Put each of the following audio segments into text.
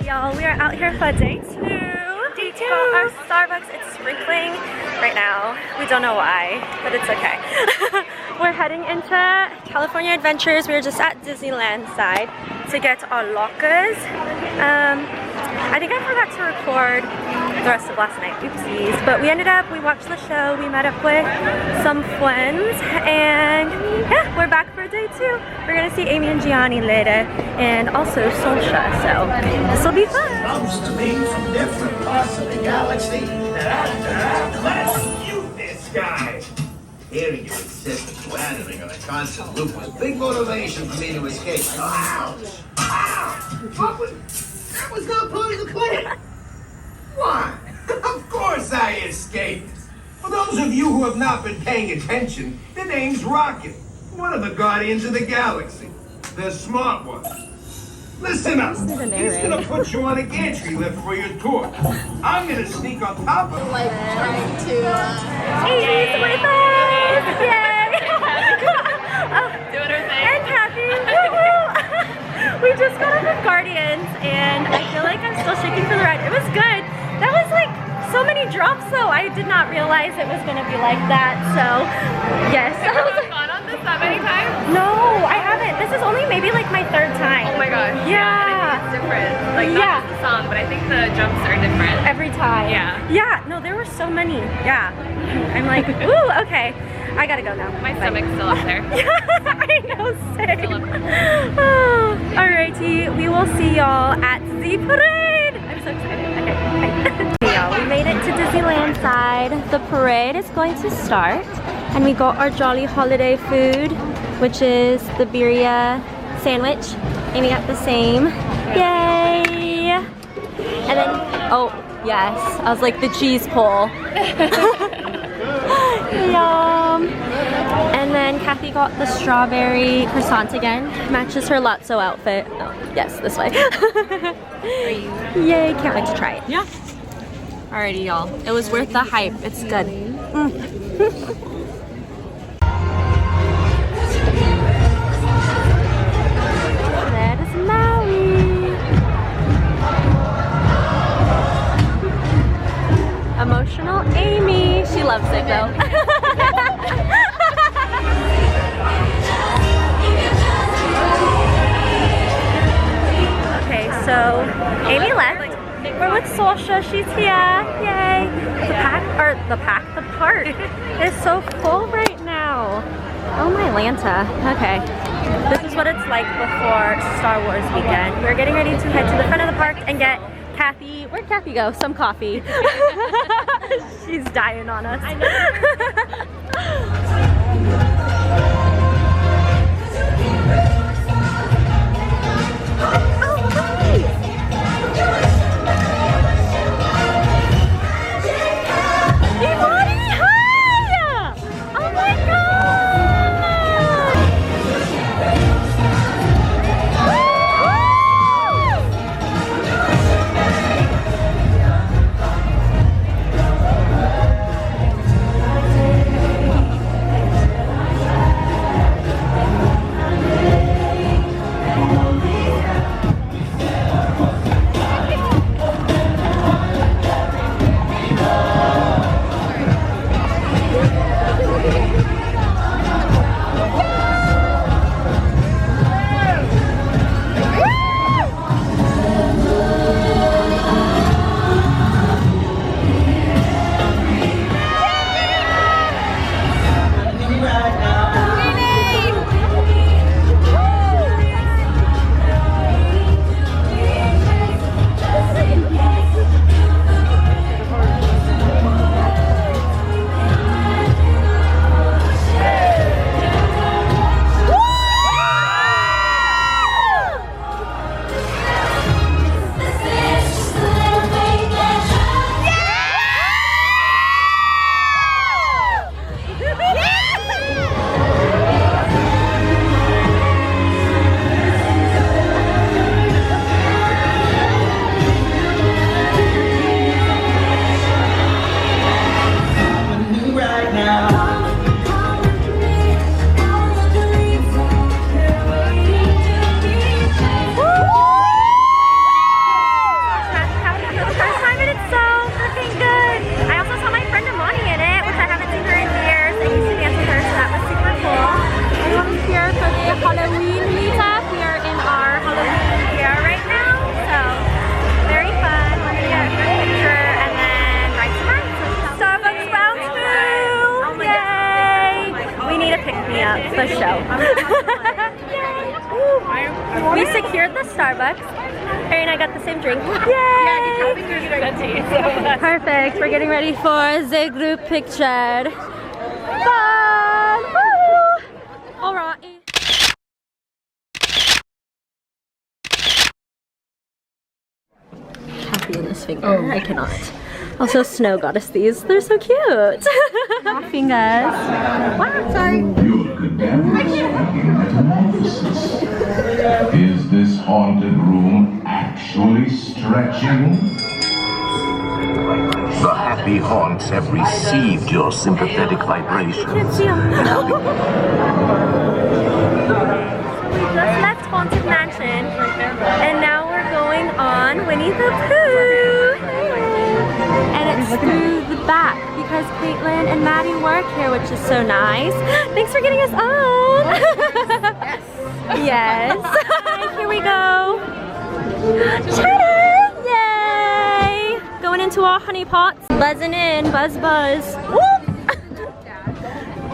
y'all, we are out here for day two. Our Starbucks, it's sprinkling right now. We don't know why, but it's okay. We're heading into California Adventures. We were just at Disneyland side to get our lockers. I think I forgot to record the rest of last night, oopsies. But we watched the show, we met up with some friends, and yeah, we're back for day two. We're gonna see Aimee and Gianni later, and also Sasha, so this will be fun. Comes to me from different parts of the galaxy. Let's you this guy. Hearing you insist blathering on a constant loop was big motivation for me to escape. Ouch! Ow! That was not part of the plan. Why? Of course I escaped. For those of you who have not been paying attention, the name's Rocket, one of the Guardians of the Galaxy. The smart one. Listen up. He's gonna put you on a gantry lift for your tour. I'm gonna sneak on top of Like trying to Amy's with us! Yay! doing her thing. And Kathy! Woo-hoo! We just got off of Guardians, and I feel like I'm still shaking for the ride. It was good. That was like so many drops though. I did not realize it was gonna be like that. So yes. Have you gone on this that many times? No, I haven't. This is only maybe like my third time. Oh my gosh. Yeah. And I think it's different. Like not just the song, but I think the jumps are different. Every time. Yeah. Yeah. No, there were so many. Yeah. I'm like, ooh, okay. I gotta go now. My stomach's still up there. I know, same. Oh, alrighty, we will see y'all at the parade. I'm so excited. Okay, bye. Y'all, we made it to Disneyland side. The parade is going to start, and we got our Jolly Holiday food, which is the birria sandwich. Aimee got the same. Yay! And then, oh yes, I was like the cheese pull. Yum. And then Kathy got the strawberry croissant again. Matches her Lotso outfit. Oh, yes, this way. Yay, can't wait to try it. Yeah. Alrighty, y'all. It was worth the hype. It's good. That is Maui. Emotional Aimee. She loves it though. Okay, so Aimee left. We're with Sasha. She's here. Yay! The park is so full right now. Oh my Lanta. Okay. This is what it's like before Star Wars weekend. We're getting ready to head to the front of the park and get Kathy, where'd Kathy go? Some coffee. She's dying on us. I know. Oh, hi! Imani, hi! Oh my god! Halloween meetup. We are in our Halloween gear right now, so very fun. We're gonna get a first picture and then ride some rides. Starbucks round two! Yay! We need a pick-me-up for show. We secured the Starbucks. Harry and I got the same drink. Yay! Perfect. We're getting ready for the group picture. Fun! Woo! Alright. Happy in this finger. Oh, I cannot. Also, Snow got us these. They're so cute. Fingers. Wow, sorry. Is this haunted room actually stretching? The happy haunts have received your sympathetic vibrations. Can't see them. We just left Haunted Mansion, and now we're going on Winnie the Pooh. And it's through the back because Caitlin and Maddie work here, which is so nice. Thanks for getting us on. Yes. And here we go. Ta-da! Yay! Going into our honey pots. Buzzing in. Buzz, buzz. Whoop!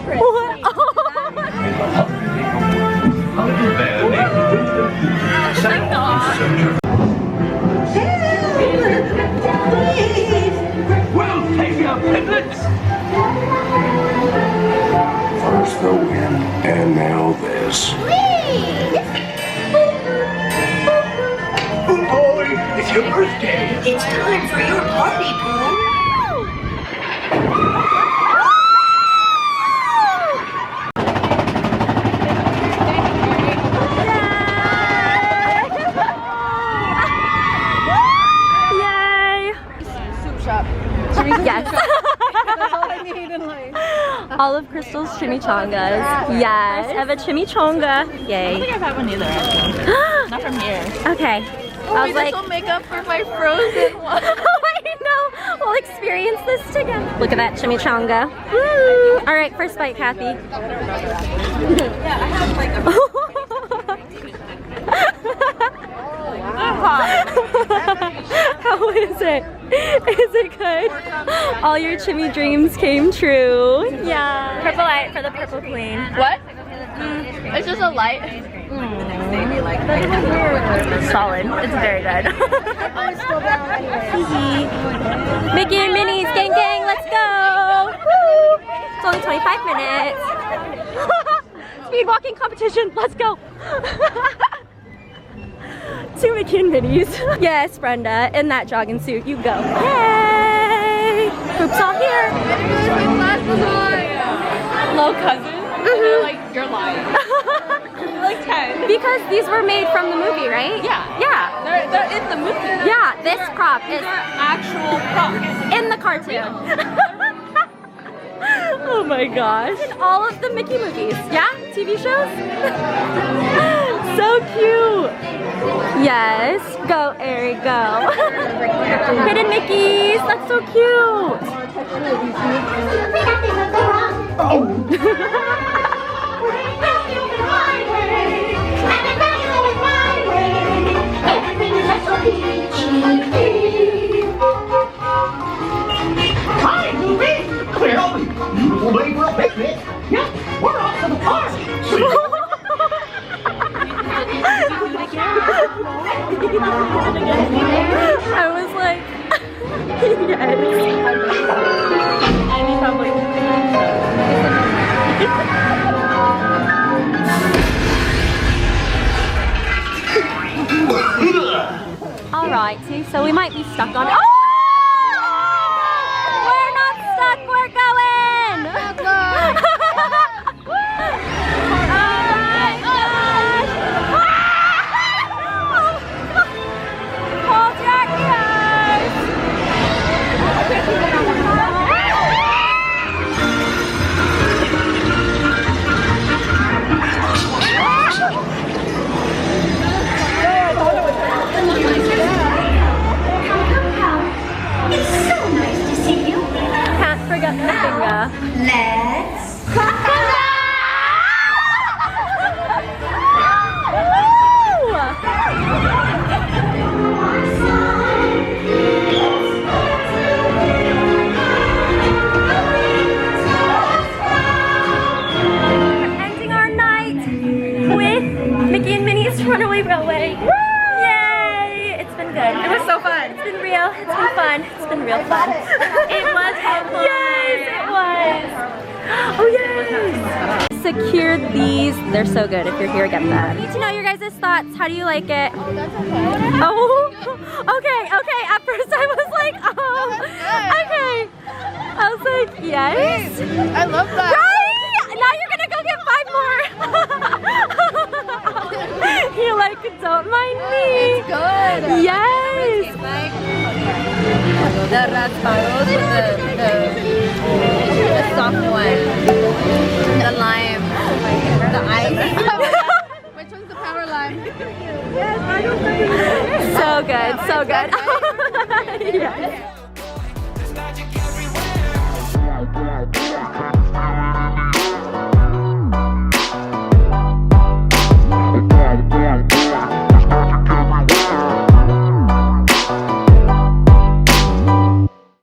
What? Well, take your piglets! First the wind, and now this. Oh boy, it's your birthday! It's time for your party, Pooh. Yes. All of Crystal's chimichangas. Yes. I have a chimichanga. Yay. I don't think I've had one either. Not from here. Okay. I was like, this will make up for my frozen one. I know. We'll experience this together. Look at that chimichanga. Woo! All right, first bite, Kathy. Yeah, I have like a How is it? Is it good? All your chimmy dreams came true. Yeah. Purple light for the purple queen. What? It's just a light. Solid. It's very good. Mickey and Minnie's gang gang, let's go! Woo! It's only 25 minutes. Speed walking competition, let's go! 2 Mickey and Minnie's. Yes, Brenda, in that jogging suit, you go. Yay! Group's all here. Low cousin. They're like, you're lying. You're like 10. Because these were made from the movie, right? Yeah. Yeah. They're in the movie. Yeah, this prop is Actual props. in the cartoon. Oh my gosh. In all of the Mickey movies. Yeah? TV shows? So cute. Yes. Go, Ari, go. Hidden Mickeys. That's so cute. Hi, Goofy! Come here, help me. Beautiful day for a picnic. Yep, we're off to the park. I was like, yes. Aimee probably. Alrighty, so we might be stuck on. Oh! We're not stuck, we're going! Oh my gosh! Hold your ears! Runaway Railway. Yay! It's been good. It was so fun. It's been real. It's been fun. It's been real fun. It was fun. Yes, it was. Oh yes. Secure these. They're so good. If you're here, get them. I need to know your guys' thoughts. How do you like it? Oh, that's okay. Oh, okay. At first I was like, okay. I was like, yes. I love that. Right? Now you're gonna go get 5 more. You're like, don't mind me. It's good. Yes. The raspados with the soft one. The lime. The ice. Which one's the power lime? So good, so good. Yes.